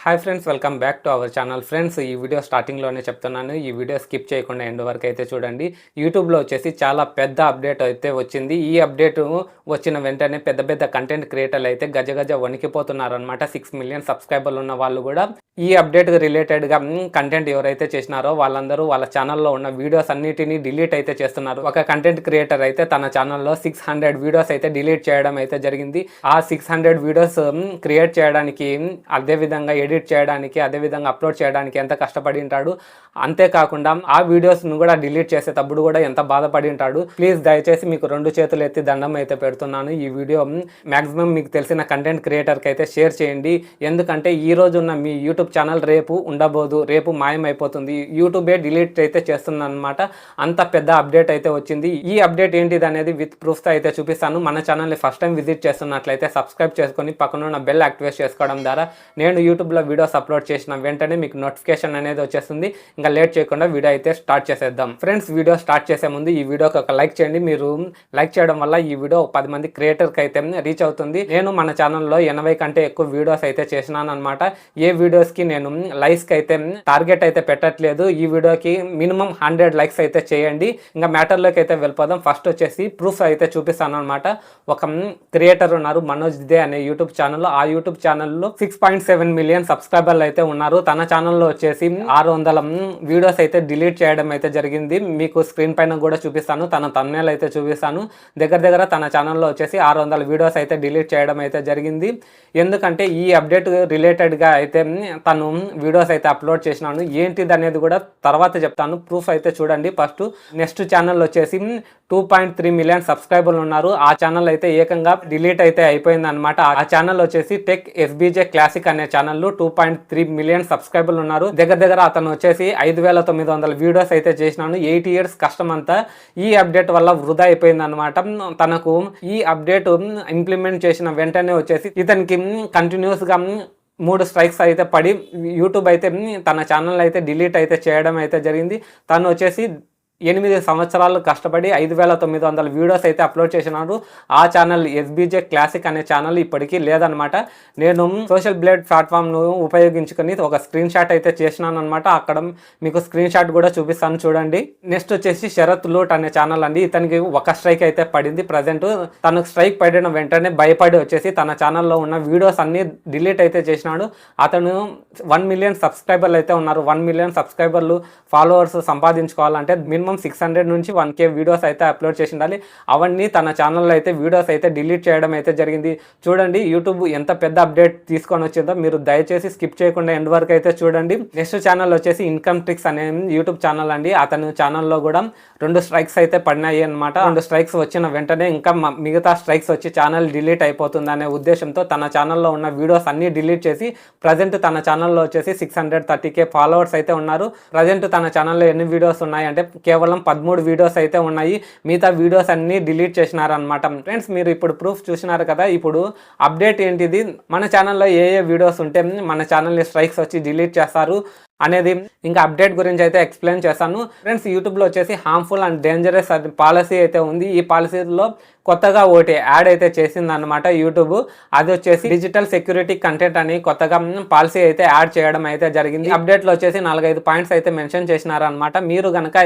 Hi friends, welcome back to our channel. Friends, ఈ video స్టార్టింగ్లోనే చెప్తున్నాను, ఈ వీడియో స్కిప్ చేయకుండా ఎండ్ వరకు అయితే చూడండి. యూట్యూబ్లో వచ్చేసి చాలా పెద్ద అప్డేట్ అయితే వచ్చింది. ఈ అప్డేట్ వచ్చిన వెంటనే పెద్ద పెద్ద కంటెంట్ క్రియేటర్లు అయితే గజగజ వణికిపోతున్నారు అనమాట. 6 మిలియన్ సబ్స్క్రైబర్లు ఉన్న వాళ్ళు కూడా ఈ అప్డేట్ రిలేటెడ్గా కంటెంట్ ఎవరైతే చేసినారో వాళ్ళందరూ వాళ్ళ ఛానల్లో ఉన్న వీడియోస్ అన్నిటినీ డిలీట్ అయితే చేస్తున్నారు. ఒక కంటెంట్ క్రియేటర్ అయితే తన ఛానల్లో 600 వీడియోస్ అయితే డిలీట్ చేయడం అయితే జరిగింది. ఆ 600 వీడియోస్ క్రియేట్ చేయడానికి, అదేవిధంగా ఎడిట్ చేయడానికి, అదేవిధంగా అప్లోడ్ చేయడానికి ఎంత కష్టపడి ఉంటాడు. అంతేకాకుండా ఆ వీడియోస్ను కూడా డిలీట్ చేసేటప్పుడు కూడా ఎంత బాధపడి ఉంటాడు. ప్లీజ్ దయచేసి మీకు 2 చేతులు ఎత్తి దండం అయితే పెడుతున్నాను. ఈ వీడియో మ్యాక్సిమం మీకు తెలిసిన కంటెంట్ క్రియేటర్కి అయితే షేర్ చేయండి. ఎందుకంటే ఈ రోజు ఉన్న మీ యూట్యూబ్ ఛానల్ రేపు ఉండబోదు, రేపు మాయమైపోతుంది. యూట్యూబే డిలీట్ అయితే చేస్తుంది అనమాట. అంత పెద్ద అప్డేట్ అయితే వచ్చింది. ఈ అప్డేట్ ఏంటిది అనేది విత్ ప్రూఫ్తో అయితే చూపిస్తాను. మన ఛానల్ని ఫస్ట్ టైం విజిట్ చేస్తున్నట్లయితే సబ్స్క్రైబ్ చేసుకొని పక్కన ఉన్న బెల్ యాక్టివేట్ చేసుకోవడం ద్వారా నేను యూట్యూబ్లో వీడియోస్ అప్లోడ్ చేసిన వెంటనే మీకు నోటిఫికేషన్ అనేది వచ్చేస్తుంది. ఇంకా లేట్ చేయకుండా వీడియో అయితే స్టార్ట్ చేసేద్దాం. ఫ్రెండ్స్, వీడియో స్టార్ట్ చేసే ముందు ఈ వీడియోకి ఒక లైక్ చేయండి. మీరు లైక్ చేయడం వల్ల ఈ వీడియో 10 మంది క్రియేటర్కి అయితే రీచ్ అవుతుంది. నేను మన ఛానల్లో 80 కంటే ఎక్కువ వీడియోస్ అయితే చేసినాను అనమాట. ఏ వీడియోస్కి నేను లైక్స్కి అయితే టార్గెట్ అయితే పెట్టట్లేదు. ఈ వీడియోకి మినిమం 100 లైక్స్ అయితే చేయండి. ఇంకా మ్యాటర్లోకి అయితే వెళ్ళిపోదాం. ఫస్ట్ వచ్చేసి ప్రూఫ్ అయితే చూపిస్తాను అనమాట. ఒక క్రియేటర్ ఉన్నారు, మనోజ్ దే అనే యూట్యూబ్ ఛానల్. ఆ యూట్యూబ్ ఛానల్లో 6.7 మిలియన్ సబ్స్క్రైబర్లు అయితే ఉన్నారు. తన ఛానల్లో వచ్చేసి 600 వీడియోస్ అయితే డిలీట్ చేయడం అయితే జరిగింది. మీకు స్క్రీన్ పైన కూడా చూపిస్తాను, తన థంబ్నెయిల్ అయితే చూపిస్తాను. దగ్గర తన ఛానల్లో వచ్చేసి 600 వీడియోస్ అయితే డిలీట్ చేయడం అయితే జరిగింది. ఎందుకంటే ఈ అప్డేట్ రిలేటెడ్గా అయితే తను వీడియోస్ అయితే అప్లోడ్ చేసినాను. ఏంటిది అనేది కూడా తర్వాత చెప్తాను. ప్రూఫ్ అయితే చూడండి. ఫస్ట్ నెక్స్ట్ ఛానల్ వచ్చేసి 2.3 మిలియన్ సబ్స్క్రైబర్లు ఉన్నారు. ఆ ఛానల్ అయితే ఏకంగా డిలీట్ అయితే అయిపోయింది అనమాట. ఆ ఛానల్ వచ్చేసి టెక్ ఎస్బీజే క్లాసిక్ అనే ఛానల్ 2.3 మిలియన్ సబ్స్క్రైబర్లు ఉన్నారు. దగ్గర అతను వచ్చేసి 5,900 వీడియోస్ అయితే చేసినాను. 8 ఇయర్స్ కష్టం అంతా ఈ అప్డేట్ వల్ల వృధా అయిపోయింది అనమాట. తనకు ఈ అప్డేట్ ఇంప్లిమెంట్ చేసిన వెంటనే వచ్చేసి ఇతనికి కంటిన్యూస్గా 3 స్ట్రైక్స్ అయితే పడి యూట్యూబ్ అయితే తన ఛానల్ అయితే డిలీట్ అయితే చేయడం అయితే జరిగింది. తను వచ్చేసి 8 సంవత్సరాలు కష్టపడి 5,900 వీడియోస్ అయితే అప్లోడ్ చేసినారు. ఆ ఛానల్ ఎస్బీజే క్లాసిక్ అనే ఛానల్ ఇప్పటికీ లేదనమాట. నేను సోషల్ బ్లేడ్ ప్లాట్ఫామ్ను ఉపయోగించుకొని ఒక స్క్రీన్ షాట్ అయితే చేసినాను అనమాట. అక్కడ మీకు స్క్రీన్ షాట్ కూడా చూపిస్తాను చూడండి. నెక్స్ట్ వచ్చేసి శరత్ లూట్ అనే ఛానల్ అండి. ఇతనికి ఒక స్ట్రైక్ అయితే పడింది. ప్రజెంట్ తనకు స్ట్రైక్ పడిన వెంటనే భయపడి వచ్చేసి తన ఛానల్లో ఉన్న వీడియోస్ అన్ని డిలీట్ అయితే చేసినాడు. అతను 1 మిలియన్ సబ్స్క్రైబర్లు అయితే ఉన్నారు. 1 మిలియన్ సబ్స్క్రైబర్లు ఫాలోవర్స్ సంపాదించుకోవాలంటే మినిమం 600 నుంచి 1K వీడియోస్ అయితే అప్లోడ్ చేసి ఉండాలి. అవన్నీ తన ఛానల్లో అయితే వీడియోస్ అయితే డిలీట్ చేయడం అయితే జరిగింది. చూడండి యూట్యూబ్ ఎంత పెద్ద అప్డేట్ తీసుకొని వచ్చిందో. మీరు దయచేసి స్కిప్ చేయకుండా ఎండ్ వరకు అయితే చూడండి. నెక్స్ట్ ఛానల్ వచ్చేసి ఇన్కమ్ ట్రిక్స్ అనే యూట్యూబ్ ఛానల్ అండి. అతని ఛానల్లో కూడా 2 స్ట్రైక్స్ అయితే పడినాయి అనమాట. 2 స్ట్రైక్స్ వచ్చిన వెంటనే ఇంకా మిగతా స్ట్రైక్స్ వచ్చి ఛానల్ డిలీట్ అయిపోతుంది అనే ఉద్దేశంతో తన ఛానల్లో ఉన్న వీడియోస్ అన్ని డిలీట్ చేసి ప్రజెంట్ తన ఛానల్లో వచ్చేసి 630K ఫాలోవర్స్ అయితే ఉన్నారు. ప్రజెంట్ తన ఛానల్లో ఎన్ని వీడియోస్ ఉన్నాయి అంటే కేవలం 13 వీడియోస్ అయితే ఉన్నాయి. మిగతా వీడియోస్ అన్ని డిలీట్ చేసినారనమాట. ఫ్రెండ్స్, మీరు ఇప్పుడు ప్రూఫ్ చూసినారు కదా. ఇప్పుడు అప్డేట్ ఏంటిది, మన ఛానల్లో ఏ వీడియోస్ ఉంటే మన ఛానల్ని స్ట్రైక్స్ వచ్చి డిలీట్ చేస్తారు అనేది ఇంకా అప్డేట్ గురించి అయితే ఎక్స్ప్లెయిన్ చేస్తాను. ఫ్రెండ్స్, యూట్యూబ్లో వచ్చేసి హార్మ్ఫుల్ అండ్ డేంజరస్ పాలసీ అయితే ఉంది. ఈ పాలసీలో కొత్తగా ఒకటి యాడ్ అయితే చేసింది అనమాట యూట్యూబ్. అది వచ్చేసి డిజిటల్ సెక్యూరిటీ కంటెంట్ అని కొత్తగా పాలసీ అయితే యాడ్ చేయడం అయితే జరిగింది. అప్డేట్లో వచ్చేసి 4-5 పాయింట్స్ అయితే మెన్షన్ చేసినారనమాట. మీరు కనుక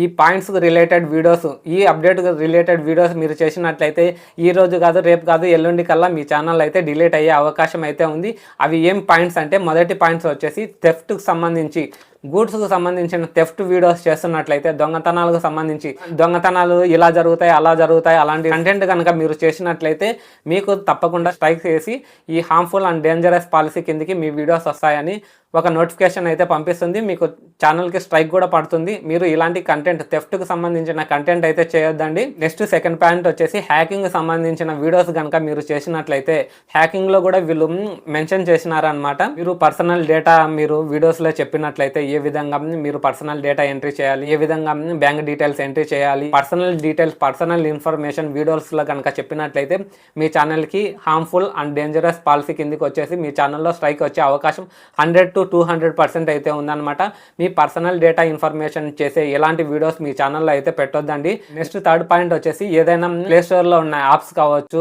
ఈ పాయింట్స్ రిలేటెడ్ వీడియోస్, ఈ అప్డేట్ రిలేటెడ్ వీడియోస్ మీరు చేసినట్లయితే ఈ రోజు కాదు, రేపు కాదు, ఎల్లుండి కల్లా మీ ఛానల్ అయితే డిలీట్ అయ్యే అవకాశం అయితే ఉంది. అవి ఏం పాయింట్స్ అంటే, మొదటి పాయింట్స్ వచ్చేసి థెఫ్ట్కి సంబంధించి, గూడ్స్కు సంబంధించిన థెఫ్ట్ వీడియోస్ చేస్తున్నట్లయితే, దొంగతనాలకు సంబంధించి దొంగతనాలు ఇలా జరుగుతాయి, అలా జరుగుతాయి, అలాంటి కంటెంట్ కనుక మీరు చేసినట్లయితే మీకు తప్పకుండా స్ట్రైక్ చేసి ఈ హార్మ్ఫుల్ అండ్ డేంజరస్ పాలసీ కిందకి మీ వీడియోస్ వస్తాయని ఒక నోటిఫికేషన్ అయితే పంపిస్తుంది. మీకు ఛానల్కి స్ట్రైక్ కూడా పడుతుంది. మీరు ఇలాంటి కంటెంట్, థెఫ్ట్కి సంబంధించిన కంటెంట్ అయితే చేయొద్దండి. నెక్స్ట్ సెకండ్ పాయింట్ వచ్చేసి హ్యాకింగ్ సంబంధించిన వీడియోస్ కనుక మీరు చేసినట్లయితే, హ్యాకింగ్లో కూడా వీళ్ళు మెన్షన్ చేసినారనమాట. మీరు పర్సనల్ డేటా మీరు వీడియోస్లో చెప్పినట్లయితే ఏ విధంగా మీరు పర్సనల్ డేటా ఎంట్రీ చేయాలి, ఏ విధంగా బ్యాంక్ డీటెయిల్స్ ఎంట్రీ చేయాలి, పర్సనల్ డీటెయిల్స్, పర్సనల్ ఇన్ఫర్మేషన్ వీడియోస్లో కనుక చెప్పినట్లయితే మీ ఛానల్కి హార్మ్ఫుల్ అండ్ డేంజరస్ పాలసీ కిందకి వచ్చేసి మీ ఛానల్లో స్ట్రైక్ వచ్చే అవకాశం 100 to 200% అయితే ఉందన్నమాట. మీ పర్సనల్ డేటా ఇన్ఫర్మేషన్ చేసే ఎలాంటి వీడియోస్ మీ ఛానల్లో అయితే పెట్టొద్దండి. నెక్స్ట్ థర్డ్ పాయింట్ వచ్చేసి ఏదైనా ప్లే స్టోర్లో ఉన్న యాప్స్ కావచ్చు,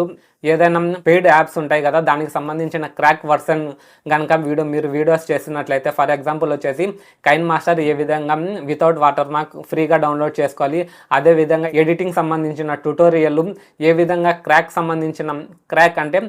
ఏదైనా పెయిడ్ యాప్స్ ఉంటాయి కదా, దానికి సంబంధించిన క్రాక్ వర్షన్ కనుక మీరు వీడియోస్ చేస్తున్నట్లయితే, ఫర్ ఎగ్జాంపుల్ వచ్చేసి కైన్ మాస్టర్ ఏ విధంగా వితౌట్ వాటర్ మార్క్ ఫ్రీగా డౌన్లోడ్ చేసుకోవాలి, అదేవిధంగా ఎడిటింగ్ సంబంధించిన ట్యుటోరియల్, ఏ విధంగా క్రాక్ అంటే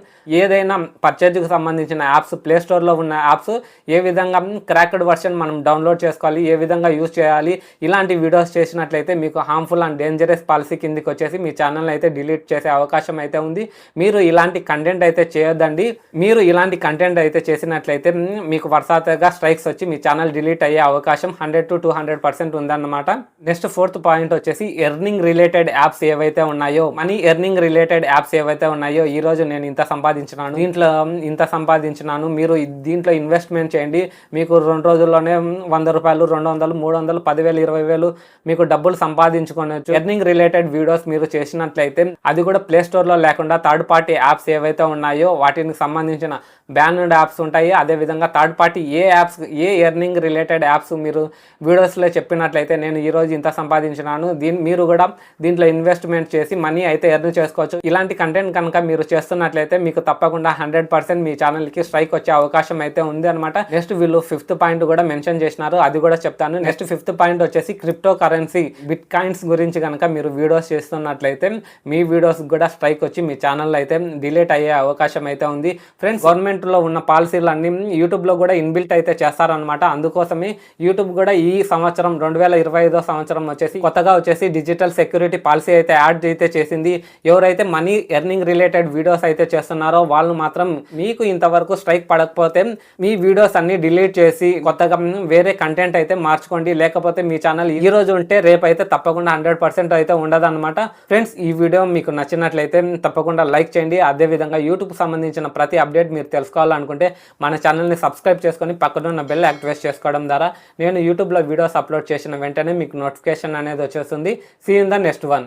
ఏదైనా పర్చేజ్కి సంబంధించిన యాప్స్, ప్లే స్టోర్లో ఉన్న యాప్స్ ఏ విధంగా క్రాక్డ్ వర్షన్ మనం డౌన్లోడ్ చేసుకోవాలి, ఏ విధంగా యూజ్ చేయాలి, ఇలాంటి వీడియోస్ చేసినట్లయితే మీకు హార్మ్ఫుల్ అండ్ డేంజరస్ పాలసీ కిందికి వచ్చేసి మీ ఛానల్ అయితే డిలీట్ చేసే అవకాశం అయితే ఉంది. మీరు ఇలాంటి కంటెంట్ అయితే చేయొద్దండి. మీరు ఇలాంటి కంటెంట్ అయితే చేసినట్లయితే మీకు వరుసగా స్ట్రైక్స్ వచ్చి మీ ఛానల్ డిలీట్ అయ్యే అవకాశం 100 to 200% ఉందన్నమాట. నెక్స్ట్ 4th పాయింట్ వచ్చేసి ఎర్నింగ్ రిలేటెడ్ యాప్స్ ఏవైతే ఉన్నాయో, మనీ ఎర్నింగ్ రిలేటెడ్ యాప్స్ ఏవైతే ఉన్నాయో, ఈ రోజు నేను ఇంత సంపాదించినాను, దీంట్లో ఇంత సంపాదించినాను, మీరు దీంట్లో ఇన్వెస్ట్మెంట్ చేయండి, మీకు 2 రోజుల్లోనే 100 రూపాయలు, 200, 300, 10,000, 20,000 మీకు డబ్బులు సంపాదించుకోవచ్చు. ఎర్నింగ్ రిలేటెడ్ వీడియోస్ మీరు చేసినట్లయితే, అది కూడా ప్లే స్టోర్లో లేకుండా థర్డ్ పార్టీ యాప్స్ ఏవైతే ఉన్నాయో వాటికి సంబంధించిన బ్యాన్డ్ యాప్స్ ఉంటాయి. అదేవిధంగా థర్డ్ పార్టీ ఏ ఎర్నింగ్ రిలేటెడ్ యాప్స్ మీరు వీడియోస్లో చెప్పినట్లయితే, నేను ఈరోజు ఇంత సంపాదించినాను, మీరు కూడా దీంట్లో ఇన్వెస్ట్మెంట్ చేసి మనీ అయితే ఎర్న్ చేసుకోవచ్చు. ఇలాంటి కంటెంట్ కనుక మీరు చేస్తున్నట్లయితే మీకు తప్పకుండా 100% మీ ఛానల్కి స్ట్రైక్ వచ్చే అవకాశం అయితే ఉంది అనమాట. నెక్స్ట్ వీళ్ళు 5th పాయింట్ కూడా మెన్షన్ చేసినారు, అది కూడా చెప్తాను. నెక్స్ట్ 5th పాయింట్ వచ్చేసి క్రిప్టో కరెన్సీ బిట్ కాయిన్స్ గురించి కనుక మీరు వీడియోస్ చేస్తున్నట్లయితే మీ వీడియోస్ కూడా స్ట్రైక్ వచ్చి మీ ఛానల్ అయితే డిలీట్ అయ్యే అవకాశం అయితే ఉంది. ఫ్రెండ్స్, గవర్నమెంట్లో ఉన్న పాలసీలు అన్ని యూట్యూబ్లో కూడా ఇన్బిల్ట్ అయితే చేస్తారనమాట. అందుకోసమే యూట్యూబ్ కూడా ఈ సంవత్సరం 2025వ సంవత్సరం వచ్చేసి కొత్తగా వచ్చేసి డిజిటల్ సెక్యూరిటీ పాలసీ అయితే యాడ్ అయితే చేసింది. ఎవరైతే మనీ ఎర్నింగ్ రిలేటెడ్ వీడియోస్ అయితే చేస్తున్నారో వాళ్ళు మాత్రం మీకు ఇంతవరకు స్ట్రైక్ పడకపోతే మీ వీడియోస్ అన్ని డిలీట్ చేసి కొత్తగా వేరే కంటెంట్ అయితే మార్చుకోండి. లేకపోతే మీ ఛానల్ ఈ రోజు ఉంటే రేపు అయితే తప్పకుండా 100% అయితే ఉండదు అనమాట. ఫ్రెండ్స్, ఈ వీడియో మీకు నచ్చినట్లయితే తప్పకుండా లైక్ చేయండి. అదేవిధంగా యూట్యూబ్ సంబంధించిన ప్రతి అప్డేట్ మీరు తెలుసుకోవాలనుకుంటే మన ఛానల్ని సబ్స్క్రైబ్ చేసుకొని పక్కన ఉన్న బెల్ యాక్టివేట్ చేసుకోవడం ద్వారా నేను యూట్యూబ్లో వీడియోస్ అప్లోడ్ చేసిన వెంటనే మీకు నోటిఫికేషన్ అనేది వచ్చేస్తుంది. See in the next one.